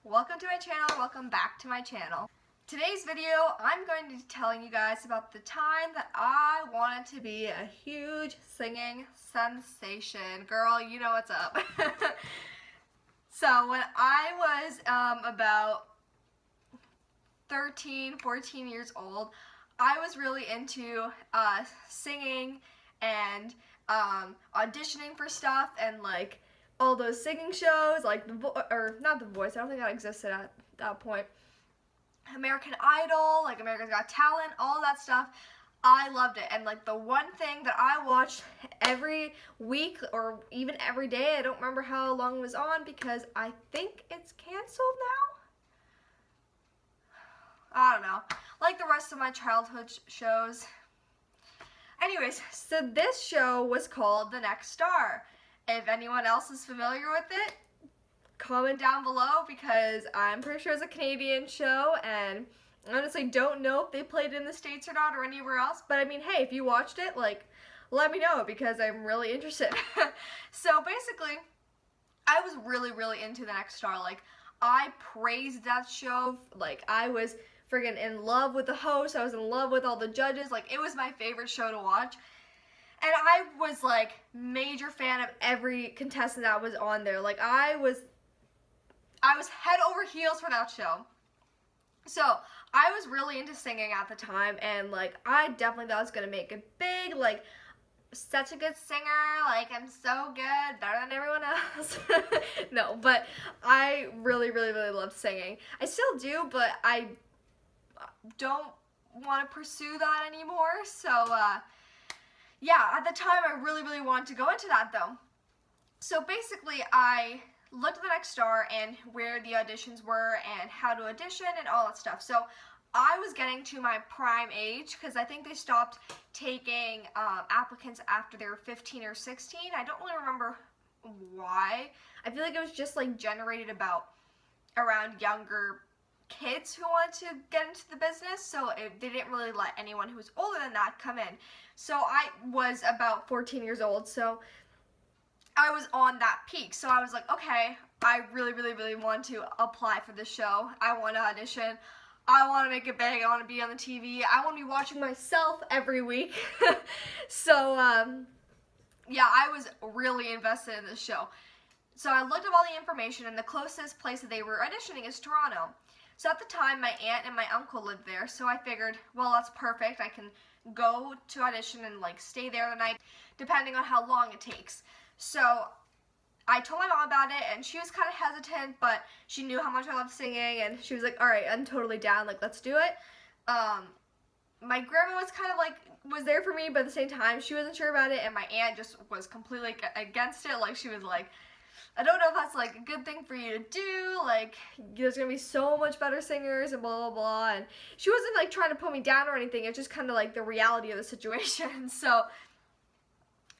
welcome to my channel, welcome back to my channel. Today's video, I'm going to be telling you guys about the time that I wanted to be a huge singing sensation. Girl, you know what's up. So when I was about 13, 14 years old, I was really into singing and auditioning for stuff and like all those singing shows, like not The Voice, I don't think that existed at that point. American Idol, like America's Got Talent, all that stuff. I loved it. And like the one thing that I watched every week or even every day, I don't remember how long it was on because I think it's canceled now. I don't know. Like the rest of my childhood shows. Anyways, so this show was called The Next Star. If anyone else is familiar with it, comment down below because I'm pretty sure it's a Canadian show and I honestly don't know if they played it in the States or not or anywhere else, but I mean, hey, if you watched it, like, let me know because I'm really interested. So basically, I was really into The Next Star. Like, I praised that show. Like, I was friggin' in love with the host. I was in love with all the judges. Like, it was my favorite show to watch. And I was, like, major fan of every contestant that was on there. Like, I was head over heels for that show. So, I was really into singing at the time, and, like, I definitely thought I was gonna make it big, like, such a good singer, like, I'm so good, better than everyone else. No, but I really loved singing. I still do, but I don't want to pursue that anymore, so, yeah, at the time, I really wanted to go into that, though. So basically, I looked at The Next Star and where the auditions were and how to audition and all that stuff. So I was getting to my prime age because I think they stopped taking applicants after they were 15 or 16. I don't really remember why. I feel like it was just like generated around younger kids who wanted to get into the business, so they didn't really let anyone who was older than that come in. So I was about 14 years old, so I was on that peak. So I was like, okay, I really want to apply for this show. I want to audition. I want to make it big. I want to be on the TV. I want to be watching myself every week. So, yeah, I was really invested in this show. So I looked up all the information, and the closest place that they were auditioning is Toronto. So at the time, my aunt and my uncle lived there, so I figured, well, that's perfect. I can go to audition and, like, stay there the night, depending on how long it takes. So I told my mom about it, and she was kind of hesitant, but she knew how much I loved singing, and she was like, all right, I'm totally down, like, let's do it. My grandma was kind of, like, was there for me, but at the same time, she wasn't sure about it, and my aunt just was completely against it. Like, she was like, I don't know if that's, like, a good thing for you to do, like, there's gonna be so much better singers and blah, blah, blah, and she wasn't, like, trying to put me down or anything. It's just kind of, like, the reality of the situation. So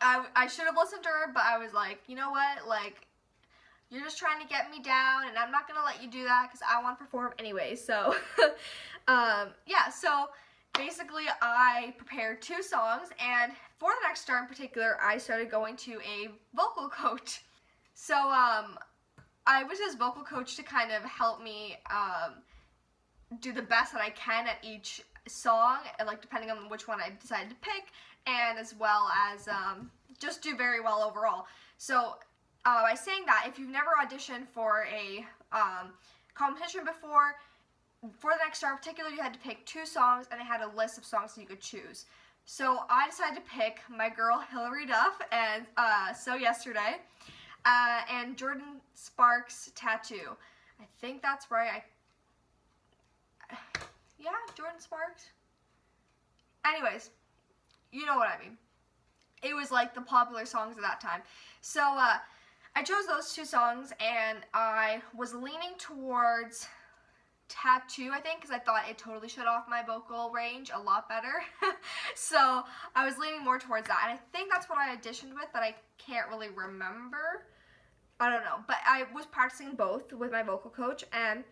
I should have listened to her, but I was like, you know what, like, you're just trying to get me down, and I'm not gonna let you do that, because I want to perform anyway. So, yeah, so basically, I prepared 2 songs, and for The Next Star in particular, I started going to a vocal coach. So, I was his vocal coach to kind of help me do the best that I can at each song, and like depending on which one I decided to pick, and as well as just do very well overall. So, by saying that, if you've never auditioned for a competition before, for The Next Star in particular, you had to pick 2 songs, and they had a list of songs that you could choose. So, I decided to pick my girl Hilary Duff and So Yesterday. And Jordin Sparks' Tattoo. I think that's right. Yeah, Jordin Sparks. Anyways, you know what I mean. It was like the popular songs at that time. So, I chose those 2 songs, and I was leaning towards Tattoo, I think, because I thought it totally shut off my vocal range a lot better. So I was leaning more towards that, and I think that's what I auditioned with, but I can't really remember. I don't know, but I was practicing both with my vocal coach, and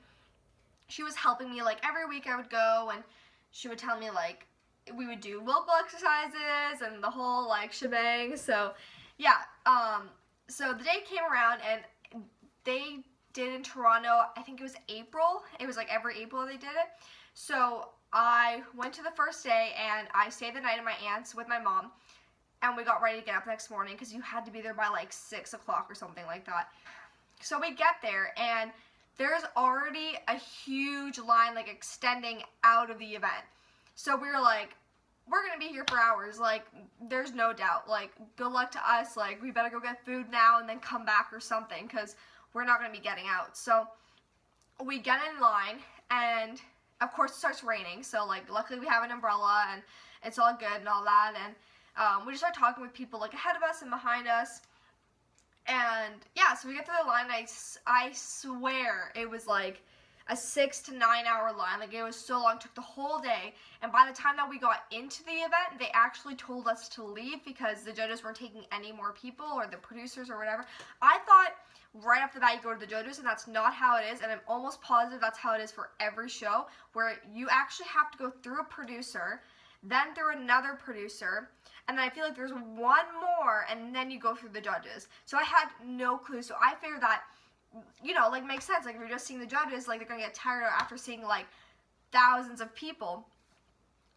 she was helping me, like, every week I would go, and she would tell me, like, we would do vocal exercises and the whole, like, shebang. So yeah, so the day came around, and they did in Toronto, I think it was April. It was like every April they did it. So I went to the first day and I stayed the night at my aunt's with my mom. And we got ready to get up the next morning because you had to be there by like 6 o'clock or something like that. So we get there and there's already a huge line like extending out of the event. So we were like, we're gonna be here for hours, like there's no doubt, like good luck to us, like we better go get food now and then come back or something because we're not gonna be getting out. So we get in line and of course it starts raining, so like luckily we have an umbrella and it's all good and all that, and we just start talking with people like ahead of us and behind us. And yeah, so we get through the line, and I swear it was like a 6 to 9 hour line. Like it was so long, it took the whole day. And by the time that we got into the event, they actually told us to leave because the judges weren't taking any more people, or the producers or whatever. I thought right off the bat you go to the judges, and that's not how it is. And I'm almost positive that's how it is for every show, where you actually have to go through a producer, then through another producer, and then I feel like there's one more, and then you go through the judges. So I had no clue. So I figured that, you know, like makes sense. Like if you're just seeing the judges, like they're gonna get tired after seeing like thousands of people.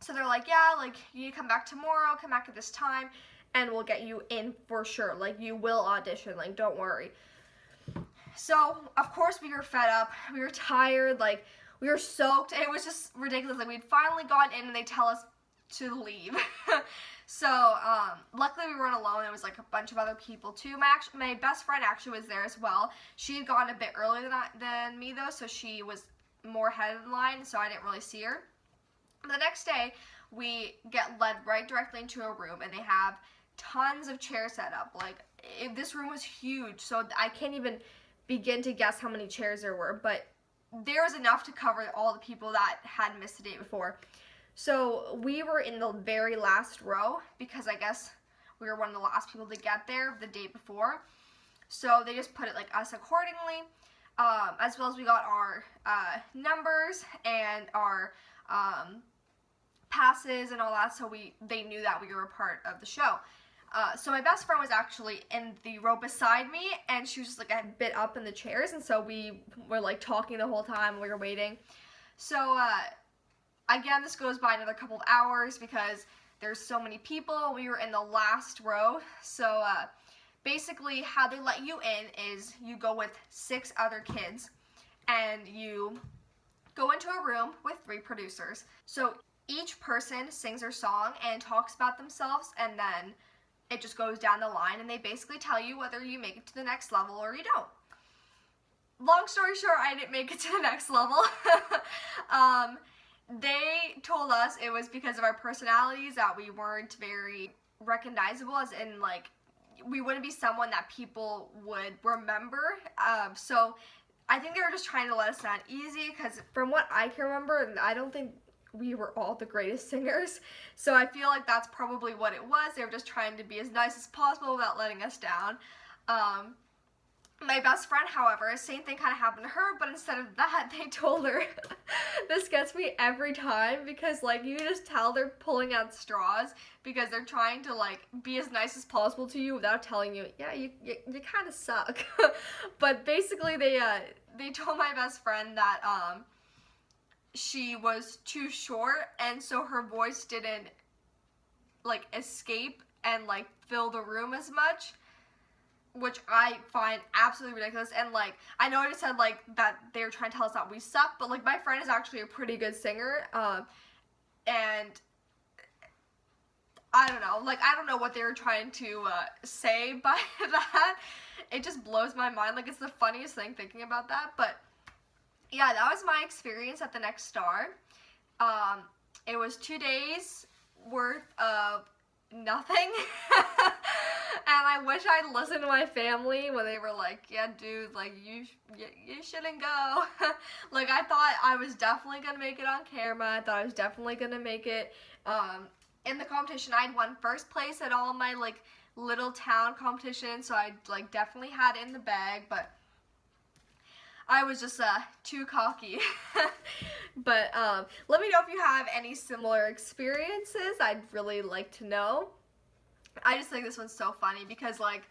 So they're like, yeah, like you need to come back tomorrow, come back at this time, and we'll get you in for sure. Like you will audition, like don't worry. So of course we were fed up, we were tired, like we were soaked. It was just ridiculous. Like we'd finally gotten in and they tell us to leave. So luckily we weren't alone. It was like a bunch of other people too. My best friend actually was there as well. She had gone a bit earlier than me though, so she was more ahead in line, so I didn't really see her. The next day we get led right directly into a room, and they have tons of chairs set up. Like this room was huge, so I can't even begin to guess how many chairs there were, but there was enough to cover all the people that had missed the day before. So we were in the very last row because I guess we were one of the last people to get there the day before. So they just put it like us accordingly, as well as we got our numbers and our passes and all that, so they knew that we were a part of the show. So my best friend was actually in the row beside me, and she was just like a bit up in the chairs, and so we were like talking the whole time we were waiting. So again, this goes by another couple of hours because there's so many people. We were in the last row. So basically how they let you in is you go with 6 other kids and you go into a room with 3 producers. So each person sings their song and talks about themselves, and then it just goes down the line, and they basically tell you whether you make it to the next level or you don't. Long story short, I didn't make it to the next level. They told us it was because of our personalities that we weren't very recognizable, as in like we wouldn't be someone that people would remember. So I think they were just trying to let us down easy, because from what I can remember, I don't think we were all the greatest singers. So I feel like that's probably what it was. They were just trying to be as nice as possible without letting us down. My best friend, however, same thing kind of happened to her, but instead of that, they told her, this gets me every time, because like you just tell they're pulling out straws because they're trying to like be as nice as possible to you without telling you, yeah, you kind of suck. But basically they told my best friend that she was too short, and so her voice didn't like escape and like fill the room as much, which I find absolutely ridiculous. And like I know I just said like that they were trying to tell us that we suck, but like my friend is actually a pretty good singer, and I don't know, like I don't know what they were trying to say by that. It just blows my mind. Like it's the funniest thing thinking about that. But yeah, that was my experience at the Next Star. It was 2 days worth of nothing. And I wish I'd listened to my family when they were like, yeah, dude, like, you shouldn't go. Like, I thought I was definitely going to make it on camera. I thought I was definitely going to make it in the competition. I'd won first place at all my, like, little town competitions, so I, like, definitely had it in the bag, but I was just too cocky. But let me know if you have any similar experiences. I'd really like to know. I just think this one's so funny because, like,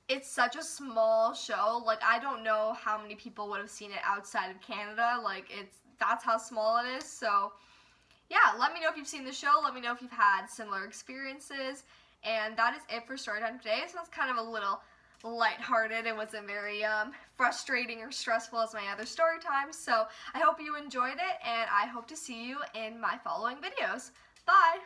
it's such a small show. Like, I don't know how many people would have seen it outside of Canada. Like, that's how small it is. So, yeah, let me know if you've seen the show. Let me know if you've had similar experiences. And that is it for Storytime today. So it's kind of a little lighthearted. It wasn't very frustrating or stressful as my other story times. So I hope you enjoyed it, and I hope to see you in my following videos. Bye!